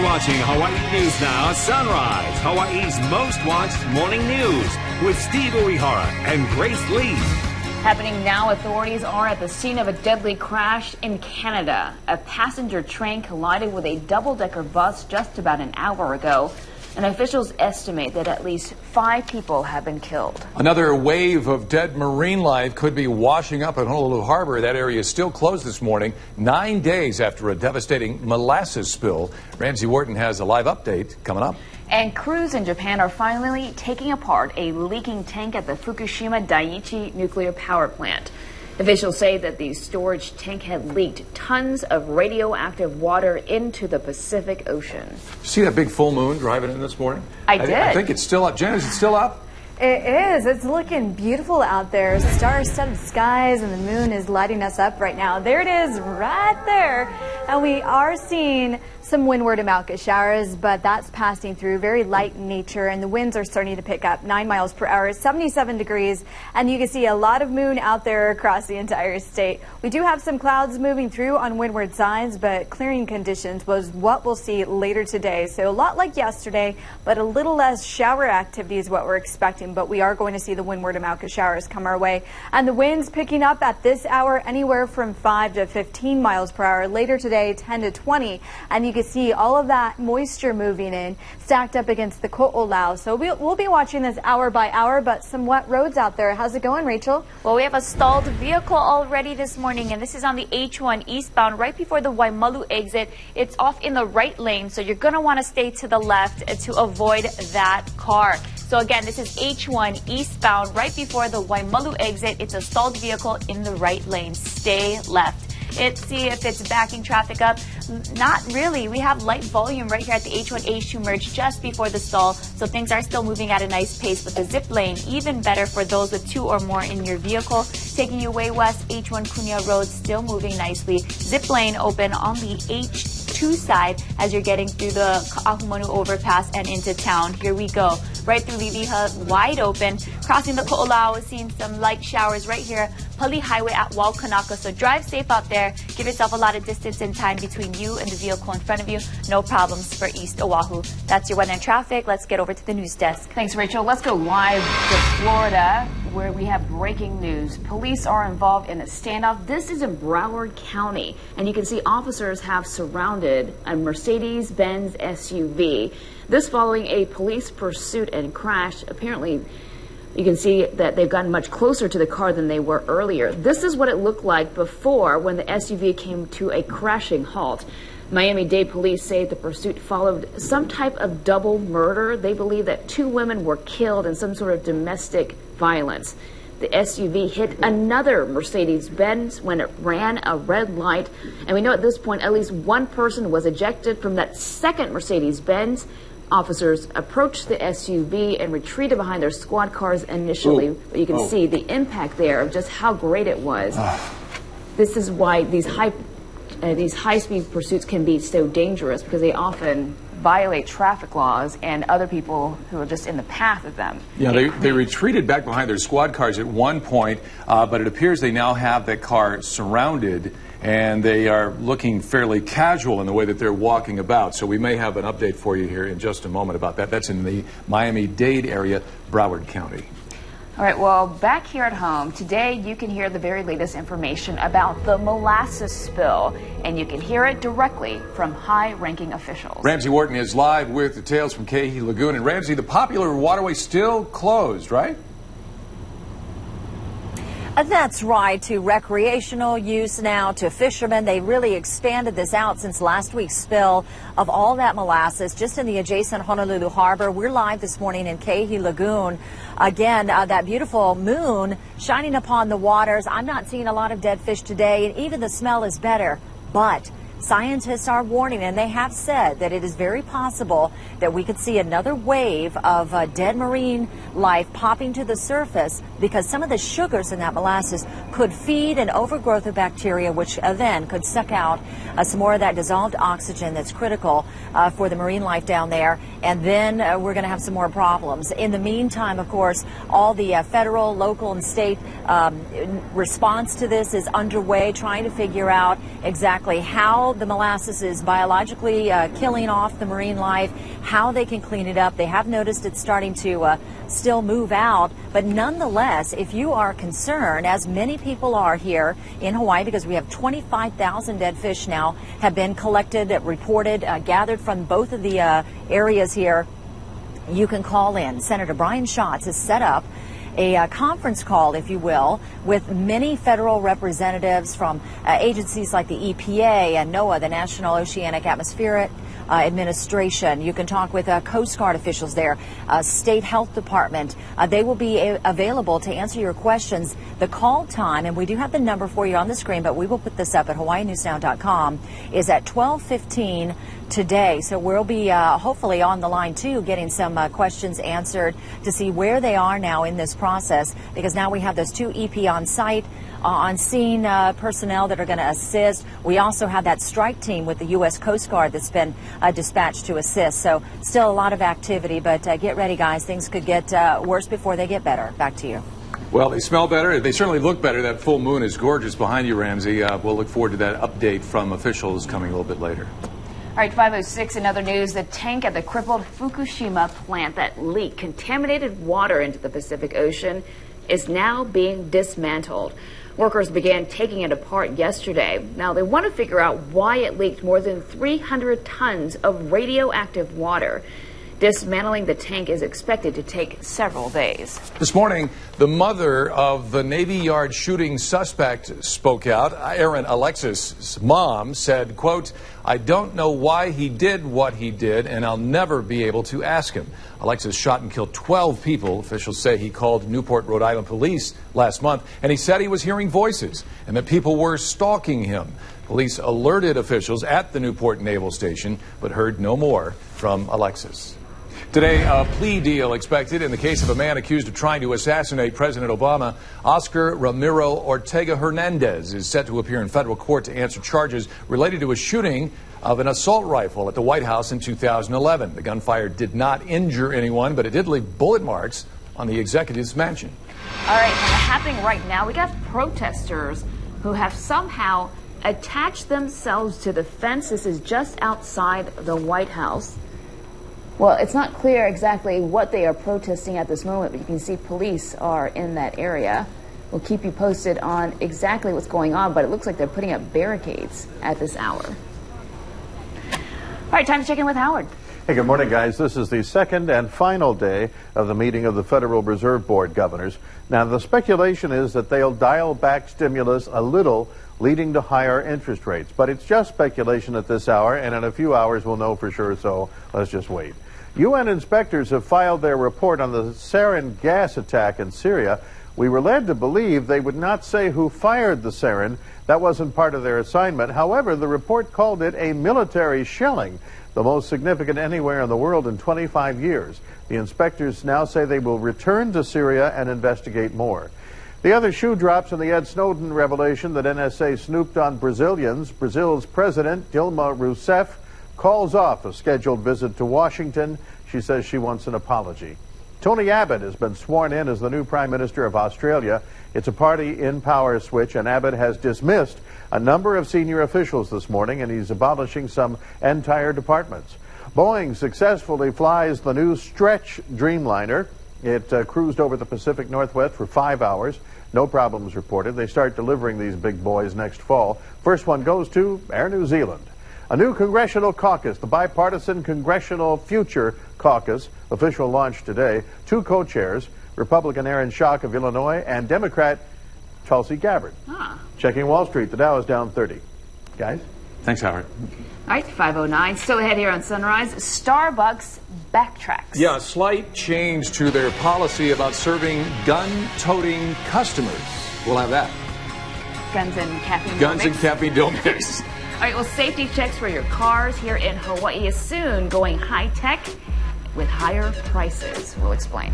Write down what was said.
You're watching Hawaii News Now Sunrise, Hawaii's most watched morning news with Steve Uehara and Grace Lee. Happening now, authorities are at the scene of a deadly crash in Canada. A passenger train collided with a double-decker bus just about an hour ago. And officials estimate that at least 5 people have been killed. Another wave of dead marine life could be washing up at Honolulu Harbor. That area is still closed this morning, 9 days after a devastating molasses spill. Ramsey Wharton has a live update coming up. And crews in Japan are finally taking apart a leaking tank at the Fukushima Daiichi nuclear power plant. Officials say that the storage tank had leaked tons of radioactive water into the Pacific Ocean. See that big full moon driving in this morning? I did. I think it's still up. Jen, is it still up? It is. It's looking beautiful out there. Star-studded skies, and the moon is lighting us up right now. There it is, right there. And we are seeing some windward Amauka showers, but that's passing through. Very light in nature, and the winds are starting to pick up 9 miles per hour, 77 degrees, and you can see a lot of moon out there across the entire state. We do have some clouds moving through on windward sides, but clearing conditions was what we'll see later today. So a lot like yesterday, but a little less shower activity is what we're expecting. But we are going to see the windward Amauka showers come our way. And the winds picking up at this hour anywhere from 5 to 15 miles per hour. Later today, 10 to 20. And you can see all of that moisture moving in, stacked up against the Ko'olau. So we'll be watching this hour by hour, but some wet roads out there. How's it going, Rachel? Well, we have a stalled vehicle already this morning, and this is on the H1 eastbound right before the Waimalu exit. It's off in the right lane, so you're going to want to stay to the left to avoid that car. So again, this is H1 eastbound right before the Waimalu exit. It's a stalled vehicle in the right lane. Stay left. See if it's backing traffic up. Not really. We have light volume right here at the H1 H2 merge just before the stall. So things are still moving at a nice pace. But the zip lane, even better for those with 2 or more in your vehicle. Taking you way west, H1 Kunia Road still moving nicely. Zip lane open on the H2 side as you're getting through the Ka'ahumanu overpass and into town. Here we go. Right through Liliha, wide open. Crossing the Ko'olau, seeing some light showers right here. Pali Highway at Waukanaka. So drive safe out there. Give yourself a lot of distance and time between you and the vehicle in front of you. No problems for East Oahu. That's your weather and traffic. Let's get over to the news desk. Thanks, Rachel. Let's go live to Florida, where we have breaking news. Police are involved in a standoff. This is in Broward County, and you can see officers have surrounded a Mercedes-Benz SUV. This following a police pursuit and crash. Apparently, you can see that they've gotten much closer to the car than they were earlier. This is what it looked like before when the SUV came to a crashing halt. Miami-Dade police say the pursuit followed some type of double murder. They believe that 2 women were killed in some sort of domestic violence. The SUV hit another Mercedes-Benz when it ran a red light. And we know at this point at least 1 person was ejected from that second Mercedes-Benz. Officers approached the SUV and retreated behind their squad cars initially. But you can see the impact there of just how great it was. This is why these high-speed pursuits can be so dangerous, because they often violate traffic laws and other people who are just in the path of them. Yeah, they retreated back behind their squad cars at one point, but it appears they now have that car surrounded, and they are looking fairly casual in the way that they're walking about. So we may have an update for you here in just a moment about that. That's in the Miami-Dade area, Broward County. All right, well, back here at home, today you can hear the very latest information about the molasses spill, and you can hear it directly from high-ranking officials. Ramsey Wharton is live with details from Keehi Lagoon. And Ramsey, the popular waterway still closed, right? That's right, to recreational use now, to fishermen. They really expanded this out since last week's spill of all that molasses just in the adjacent Honolulu Harbor. We're live this morning in Keehi Lagoon. Again, that beautiful moon shining upon the waters. I'm not seeing a lot of dead fish today, and even the smell is better. But scientists are warning, and they have said that it is very possible that we could see another wave of dead marine life popping to the surface, because some of the sugars in that molasses could feed an overgrowth of bacteria, which then could suck out some more of that dissolved oxygen that's critical for the marine life down there. And then we're going to have some more problems. In the meantime, of course, all the federal, local, and state response to this is underway, trying to figure out exactly how how the molasses is biologically killing off the marine life, how they can clean it up. They have noticed it's starting to still move out, but nonetheless, if you are concerned, as many people are here in Hawaii, because we have 25,000 dead fish now have been collected, reported, gathered from both of the areas here, you can call in. Senator Brian Schatz has set up a conference call, if you will, with many federal representatives from agencies like the EPA and NOAA, the National Oceanic Atmospheric Administration. You can talk with Coast Guard officials there, State Health Department. They will be available to answer your questions. The call time, and we do have the number for you on the screen, but we will put this up at hawaiinewsnow.com, is at 12:15 today. So we'll be hopefully on the line too, getting some questions answered to see where they are now in this process, because now we have those two EP on site, on scene personnel that are going to assist. We also have that strike team with the U.S. Coast Guard that's been dispatched to assist. So still a lot of activity, but get ready, guys. Things could get worse before they get better. Back to you. Well, they smell better. They certainly look better. That full moon is gorgeous behind you, Ramsey. We'll look forward to that update from officials coming a little bit later. All right, 5:06 in other news. The tank at the crippled Fukushima plant that leaked contaminated water into the Pacific Ocean is now being dismantled. Workers began taking it apart yesterday. Now they want to figure out why it leaked more than 300 tons of radioactive water. Dismantling the tank is expected to take several days. This morning, the mother of the Navy Yard shooting suspect spoke out. Aaron Alexis' mom said, quote, "I don't know why he did what he did, and I'll never be able to ask him." Alexis shot and killed 12 people. Officials say he called Newport, Rhode Island police last month, and he said he was hearing voices and that people were stalking him. Police alerted officials at the Newport Naval Station, but heard no more from Alexis. Today, a plea deal expected in the case of a man accused of trying to assassinate President Obama. Oscar Ramiro Ortega Hernandez is set to appear in federal court to answer charges related to a shooting of an assault rifle at the White House in 2011. The gunfire did not injure anyone, but it did leave bullet marks on the executive's mansion. All right, happening right now, we got protesters who have somehow attached themselves to the fence. This is just outside the White House. Well, it's not clear exactly what they are protesting at this moment, but you can see police are in that area. We'll keep you posted on exactly what's going on, but it looks like they're putting up barricades at this hour. All right, time to check in with Howard. Hey, good morning, guys. This is the second and final day of the meeting of the Federal Reserve Board governors. Now, the speculation is that they'll dial back stimulus a little, leading to higher interest rates. But it's just speculation at this hour, and in a few hours we'll know for sure, so let's just wait. UN inspectors have filed their report on the sarin gas attack in Syria. We were led to believe they would not say who fired the sarin. That wasn't part of their assignment. However, the report called it a military shelling, the most significant anywhere in the world in 25 years. The inspectors now say they will return to Syria and investigate more. The other shoe drops in the Ed Snowden revelation that NSA snooped on Brazilians. Brazil's President Dilma Rousseff calls off a scheduled visit to Washington. She says she wants an apology. Tony Abbott has been sworn in as the new Prime Minister of Australia. It's a party in power switch, and Abbott has dismissed a number of senior officials this morning, and he's abolishing some entire departments. Boeing successfully flies the new Stretch Dreamliner. It cruised over the Pacific Northwest for 5 hours. No problems reported. They start delivering these big boys next fall. First one goes to Air New Zealand. A new congressional caucus, the Bipartisan Congressional Future Caucus, official launch today. Two co-chairs, Republican Aaron Schock of Illinois and Democrat Tulsi Gabbard. Checking Wall Street, the Dow is down 30. Guys? Thanks, Howard. All right, 5:09. Still ahead here on Sunrise. Starbucks backtracks. Yeah, a slight change to their policy about serving gun-toting customers. We'll have that. Guns and caffeine. Guns and caffeine don't mix. All right, well, safety checks for your cars here in Hawaii is soon going high-tech with higher prices. We'll explain.